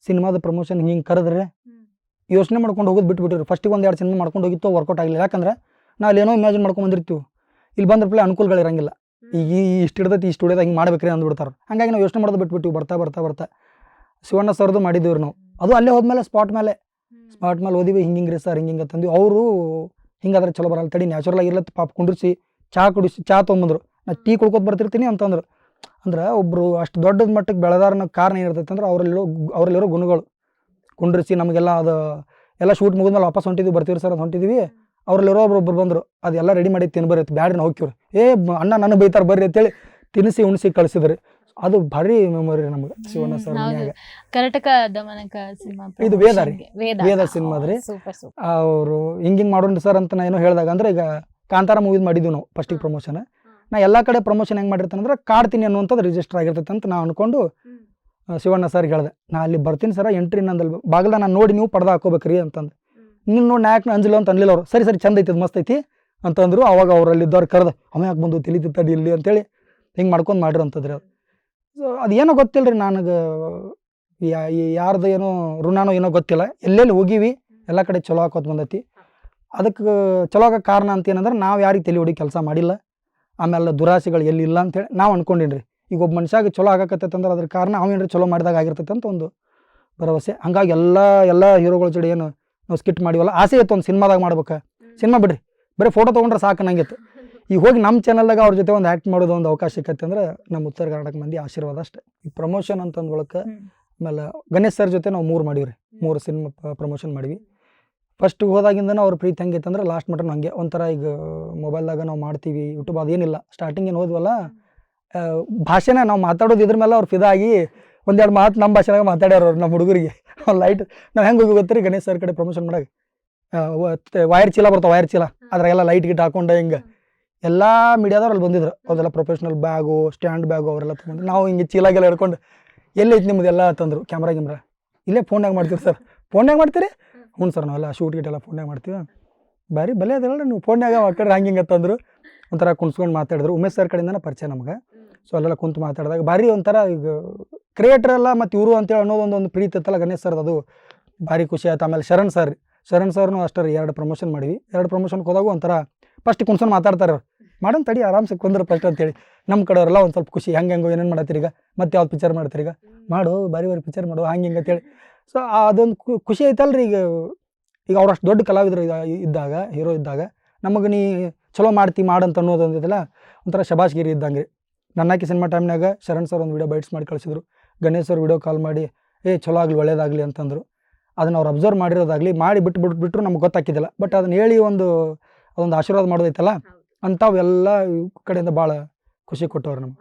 ಸಿನಿಮಾದ ಪ್ರಮೋಷನ್ ಹಿಂಗೆ ಕರೆದ್ರೆ ಯೋಚನೆ ಮಾಡ್ಕೊಂಡು ಹೋಗೋದು ಬಿಟ್ಬಿಟ್ಟಿರು. ಫಸ್ಟಿಗೆ 1-2 ಸಿನಿಮಾ ಮಾಡ್ಕೊಂಡು ಹೋಗಿತ್ತು, ವರ್ಕೌಟ್ ಆಗಲಿಲ್ಲ. ಯಾಕಂದ್ರೆ ನಾವು ಅಲ್ಲಿ ಏನೋ ಇಮ್ಯಾಜಿನ್ ಮಾಡ್ಕೊಂಡು ಬಂದಿರ್ತೀವಿ, ಇಲ್ಲಿ ಬಂದ್ರೆ ಪ್ಲೇ ಅನುಕೂಲಗಳಿರಂಗಿಲ್ಲ. ಈಗ ಇಷ್ಟು ಹಿಡ್ದೈತಿ ಈ ಸ್ಟುಡಿಯೋದಾಗ ಹಿಂಗೆ ಮಾಡ್ಬೇಕ್ರಿ ಅಂದ್ಬಿಡ್ತಾರೆ. ಹಾಗಾಗಿ ನಾವು ಯೋಚನೆ ಮಾಡೋದು ಬಿಟ್ಬಿಟ್ಟಿವಿ. ಬರ್ತಾ ಶಿವಣ್ಣ ಸರ್ದು ಮಾಡಿದ್ದೀವ್ರಿ ನಾವು. ಅದು ಅಲ್ಲೇ ಹೋದ್ಮೇಲೆ ಸ್ಪಾಟ್ ಮೇಲೆ ಓದಿವಿ, ಹಿಂಗೆ ರೀ ಸರ್ ಹಿಂಗೆ ತಂದ್ವಿ. ಅವರು ಹಿಂಗಾದ್ರೆ ಚಲೋ ಬರಲ್ಲ ತಡಿ, ನ್ಯಾಚುರಲ್ ಆಗಿರ್ಲತ್ತ ಪಾಪ ಕುಂಡ್ರಿಸಿ ಚಾ ತೊಗೊಂಬಂದ್ರು. ನಾ ಟೀ ಕುಡ್ಕೋತ ಬರ್ತಿರ್ತೀನಿ ಅಂತಂದ್ರು. ಅಂದ್ರೆ ಒಬ್ಬರು ಅಷ್ಟು ದೊಡ್ಡದ ಮಟ್ಟಕ್ಕೆ ಬೆಳೆದಾರನ ಕಾರಣ ಏನಿರ್ತೈತೆ ಅಂದ್ರೆ ಅವರಲ್ಲಿರೋ ಗುಣಗಳು. ಕುಂಡ್ರಿಸಿ ನಮಗೆಲ್ಲ ಅದು ಎಲ್ಲ ಶೂಟ್ ಮುಗಿದ್ಮೇಲೆ ವಾಪಸ್ ಬರ್ತೀವಿ ಸರ್ ಅದು ಹೊಂಟಿದ್ವಿ. ಅವ್ರಲ್ಲಿರೋ ಒಬ್ಬರು ಬಂದರು, ಅದೆಲ್ಲ ರೆಡಿ ಮಾಡಿ ತಿನ್ಬರೈತಿ ಬ್ಯಾಡ್ರಿ ನಾವು ಹೋಗ್ತೀವ್ರಿ. ಅಣ್ಣ ನನಗೆ ಬೈತಾರೆ ಬರ್ರಿ ಅಂತೇಳಿ ತಿನ್ನಿಸಿ ಉಣಿಸಿ ಕಳಿಸಿದ್ರಿ. ಅದು ಭಾರಿ ಮೆಮೊರಿ ನಮ್ಗೆ ಶಿವಣ್ಣ ಸರ್ ಮನ್ಯಾಗ. ಕರ್ನಾಟಕ ದಮನಕ ಸಿನಿಮಾ ಇದು ವೇದ ಸಿನಿಮಾದ್ರಿ. ಅವರು ಹಿಂಗಿಂಗ್ ಮಾಡೋಣ ಸರ್ ಅಂತ ನಾ ಏನೋ ಹೇಳಿದಾಗ ಅಂದ್ರೆ ಈಗ ಕಾಂತಾರ ಮೂವಿದ್ ಮಾಡಿದ್ವಿ ನಾವು ಫಸ್ಟಿಗೆ ಪ್ರಮೋಷನ್. ನಾ ಎಲ್ಲ ಕಡೆ ಪ್ರಮೋಷನ್ ಹೆಂಗೆ ಮಾಡಿರ್ತಾನೆ ಅಂದ್ರೆ ಕಾಡ್ತೀನಿ ಅನ್ನುವಂಥದ್ದು ರಿಜಿಸ್ಟರ್ ಆಗಿರ್ತೈತೆ ಅಂತ ನಾ ಅನ್ಕೊಂಡು ಶಿವಣ್ಣ ಸರ್ಗೆ ಹೇಳಿದೆ, ನಾ ಅಲ್ಲಿ ಬರ್ತೀನಿ ಸರ ಎಂಟ್ರಿ ನಂದಲ್ಲಿ ಬಾಗಿಲ ನಾನು ನೋಡಿ ನೀವು ಪಡ್ದ ಹಾಕೋಬೇಕ್ರಿ ಅಂತಂದು. ನೀನು ನೋಡಿ ನಾಯಕನ ಅಂಜಿಲ್ಲ ಅಂತ ಅನ್ಲಿಲ್ಲ ಅವರು. ಸರಿ ಚಂದ ಐತಿ ಮಸ್ತ್ ಐತಿ ಅಂತಂದ್ರು. ಅವಾಗ ಅವರಲ್ಲಿದ್ದವ್ರು ಕರೆದ ಅವ ಯಾಕೆ ಬಂದು ತಿಳಿತಿತ್ತಡಿ ಇಲ್ಲಿ ಅಂತೇಳಿ ಹಿಂಗೆ ಮಾಡ್ಕೊಂಡು ಮಾಡಿರೋಂಥದ್ರಿ ಅದು. ಸೊ ಅದು ಏನೋ ಗೊತ್ತಿಲ್ಲ ರೀ ನನಗೆ, ಯಾರ್ದು ಏನೋ ಋಣನೋ ಏನೋ ಗೊತ್ತಿಲ್ಲ. ಎಲ್ಲೆಲ್ಲಿ ಹೋಗಿವಿ ಎಲ್ಲ ಕಡೆ ಚಲೋ ಹಾಕೋತ ಬಂದೈತಿ. ಅದಕ್ಕೆ ಚಲೋ ಆಗೋ ಕಾರಣ ಅಂತ ಏನಂದ್ರೆ ನಾವು ಯಾರಿಗೆ ತಲೆ ಹೊಡಿ ಕೆಲಸ ಮಾಡಿಲ್ಲ, ಆಮೇಲೆ ದುರಾಸೆಗಳು ಎಲ್ಲಿಲ್ಲ ಅಂತೇಳಿ ನಾವು ಅನ್ಕೊಂಡಿನ್ರಿ. ಈಗ ಒಬ್ಬ ಮನುಷ್ಯಾಗ ಚಲೋ ಆಗಕತ್ತೈತೆ ಅಂದ್ರೆ ಅದ್ರ ಕಾರಣ ಅವೇನ್ರಿ ಚಲೋ ಮಾಡಿದಾಗ ಆಗಿರ್ತೈತೆ ಅಂತ ಒಂದು ಭರವಸೆ. ಹಂಗಾಗಿ ಎಲ್ಲ ಹೀರೋಗಳ ಜೋಡಿ ಏನು ನಾವು ಸ್ಕಿಟ್ ಮಾಡಿವಲ್ಲ, ಆಸೆ ಇತ್ತು ಒಂದು ಸಿನಿಮಾದಾಗ ಮಾಡ್ಬೇಕು. ಸಿನಿಮಾ ಬಿಡ್ರಿ, ಬರೀ ಫೋಟೋ ತೊಗೊಂಡ್ರೆ ಸಾಕು ನಂಗಿತ್ತು. ಈಗ ಹೋಗಿ ನಮ್ಮ ಚಾನಲ್ದಾಗ ಅವ್ರ ಜೊತೆ ಒಂದು ಆ್ಯಕ್ಟ್ ಮಾಡೋದು ಒಂದು ಅವಕಾಶ ಸಿಕ್ಕತ್ತೆ ಅಂದ್ರೆ ನಮ್ಮ ಉತ್ತರ ಕರ್ನಾಟಕ ಮಂದಿ ಆಶೀರ್ವಾದ ಅಷ್ಟೇ. ಈ ಪ್ರಮೋಷನ್ ಅಂತಂದ್ ಬಳಕ ಆಮೇಲೆ ಗಣೇಶ್ ಸರ್ ಜೊತೆ ನಾವು 3 ಮಾಡಿವ್ರಿ. 3 ಸಿನಿಮಾ ಪ್ರಮೋಷನ್ ಮಾಡಿವಿ. ಫಸ್ಟ್ ಹೋದಾಗಿಂದನೂ ಅವ್ರ ಪ್ರೀತಿ ಹೆಂಗೈತೆ ಅಂದ್ರೆ ಲಾಸ್ಟ್ ಮಟ್ಟ ಹಂಗೆ ಒಂಥರ. ಈಗ ಮೊಬೈಲ್ದಾಗ ನಾವು ಮಾಡ್ತೀವಿ, ಯೂಟ್ಯೂಬ್ ಅದೇನಿಲ್ಲ. ಸ್ಟಾರ್ಟಿಂಗ್ ಏನು ಹೋದ್ವಲ್ಲ ಭಾಷೆನ ನಾವು ಮಾತಾಡೋದು ಇದ್ರ ಮೇಲೆ ಅವ್ರು ಫಿದಾಗಿ 1-2 ಮಾತು ನಮ್ಮ ಭಾಷೆನಾಗ ಮಾತಾಡ್ಯಾರ ಅವ್ರು ನಮ್ಮ ಹುಡುಗರಿಗೆ. ಲೈಟ್ ನಾವು ಹೆಂಗೆ ಹೋಗಿ ಗೊತ್ತೀರಿ ಗಣೇಶ್ ಸರ್ ಕಡೆ ಪ್ರಮೋಷನ್ ಮಾಡಾಗ ವೈರ್ ಚೀಲ ಬರ್ತಾವೆ, ವೈರ್ ಚೀಲ ಅದ್ರಾಗೆಲ್ಲ ಲೈಟ್ ಗಿಟ್ ಹಾಕೊಂಡು ಹಿಂಗೆ ಎಲ್ಲ ಮೀಡಿಯಾದವ್ರು ಅಲ್ಲಿ ಬಂದಿದ್ರು. ಅದೆಲ್ಲ ಪ್ರೊಫೆಷ್ನಲ್ ಬ್ಯಾಗು, ಸ್ಟ್ಯಾಂಡ್ ಬ್ಯಾಗು ಅವರೆಲ್ಲ ತೊಗೊಂಡು ನಾವು ಹಿಂಗೆ ಚೀಲಾಗೆಲ್ಲ ಹಿಡ್ಕೊಂಡು ಎಲ್ಲೈತಿ ನಿಮ್ಮದೆಲ್ಲ ತಂದರು. ಕ್ಯಾಮ್ರಾ ಇಲ್ಲೇ ಫೋನ್ಯಾಗ ಮಾಡ್ತೀವಿ ಸರ್. ಫೋನ್ಯಾಗ ಮಾಡ್ತೀರಿ? ಹ್ಞೂ ಸರ್ ನಾವೆಲ್ಲ ಶೂಟ್ ಗಿಟ್ ಎಲ್ಲ ಫೋನ್ಯಾಗ ಮಾಡ್ತೀವಿ. ಬಾರಿ ಬಲೆ ಅದಲ್ಲ ನೀವು ಫೋನ್ಯಾಗ ಕಡೆ ಹಂಗೆ ತಂದರು. ಒಂಥರ ಕುಣ್ಸ್ಕೊಂಡು ಮಾತಾಡಿದ್ರು. ಉಮೇಶ್ ಸರ್ ಕಡೆಯಿಂದನೇ ಪರಿಚಯ ನಮ್ಗೆ. ಸೊ ಅಲ್ಲೆಲ್ಲ ಕುಂತು ಮಾತಾಡಿದಾಗ ಭಾರಿ ಒಂಥರ ಈಗ ಕ್ರಿಯೇಟರ್ ಎಲ್ಲ ಮತ್ತು ಇವರು ಅಂತೇಳಿ ಅನ್ನೋದೊಂದು ಪ್ರೀತಿ ಇತ್ತಲ್ಲ ಗಣೇಶ್ ಸರ್ದು, ಅದು ಭಾರಿ ಖುಷಿ ಆಯ್ತು. ಆಮೇಲೆ ಶರಣ್ ಸರ್ನು ಅಷ್ಟೇ 2 ಪ್ರಮೋಷನ್ ಮಾಡಿವಿ. 2 ಪ್ರಮೋಷನ್ಗೆ ಹೋದಾಗ ಒಂಥರ ಫಸ್ಟ್ ಕುಣ್ಸ್ಕೊಂಡು ಮಾತಾಡ್ತಾರೆ, ಮಾಡೋಣ ತಡಿ ಆರಾಮ್ಸೆ ಕುಂದ್ರೆ ಫಸ್ಟ್ ಅಂತೇಳಿ. ನಮ್ಮ ಕಡೆಯವರೆಲ್ಲ ಒಂದು ಸ್ವಲ್ಪ ಖುಷಿ, ಹೆಂಗೆ ಏನೇನು ಮಾಡತ್ತೀರಿ ಈಗ, ಮತ್ತೆ ಯಾವ್ದು ಪಿಕ್ಚರ್ ಮಾಡ್ತೀರಿ ಈಗ, ಮಾಡು ಭಾರಿ ಪಿಕ್ಚರ್ ಮಾಡು ಹಂಗೆ ಹಿಂಗೆ ಅಂತೇಳಿ. ಸೊ ಅದೊಂದು ಖುಷಿ ಐತಲ್ರಿ. ಈಗ ಅವ್ರು ಅಷ್ಟು ದೊಡ್ಡ ಕಲಾವಿದರು ಇದ್ದಾಗ, ಹೀರೋ ಇದ್ದಾಗ ನಮಗೆ ನೀ ಚಲೋ ಮಾಡಂತ ಅನ್ನೋದೊಂದಿದೆಲ್ಲ ಒಂಥರ ಶಬಾಷ್ಗಿರಿ ಇದ್ದಂಗೆ. ನನ್ನಾಕಿ ಸಿನಿಮಾ ಟೈಮ್ನಾಗ ಶರಣ್ ಸರ್ ಒಂದು ವಿಡಿಯೋ ಬೈಟ್ಸ್ ಮಾಡಿ ಕಳಿಸಿದ್ರು. ಗಣೇಶ್ ಸರ್ ವಿಡಿಯೋ ಕಾಲ್ ಮಾಡಿ ಚಲೋ ಆಗಲಿ ಒಳ್ಳೇದಾಗಲಿ ಅಂತಂದರು. ಅದನ್ನು ಅವ್ರು ಅಬ್ಸರ್ವ್ ಮಾಡಿರೋದಾಗಲಿ ಮಾಡಿ ಬಿಟ್ಟರು ನಮ್ಗೆ ಗೊತ್ತಾಕಿದ್ದಿಲ್ಲ. ಬಟ್ ಅದನ್ನು ಹೇಳಿ ಅದೊಂದು ಆಶೀರ್ವಾದ ಮಾಡೋದೈತಲ್ಲ ಅಂಥವೆಲ್ಲ ಕಡೆಯಿಂದ ಭಾಳ ಖುಷಿ ಕೊಟ್ಟವ್ರು ನಮ್ಗೆ.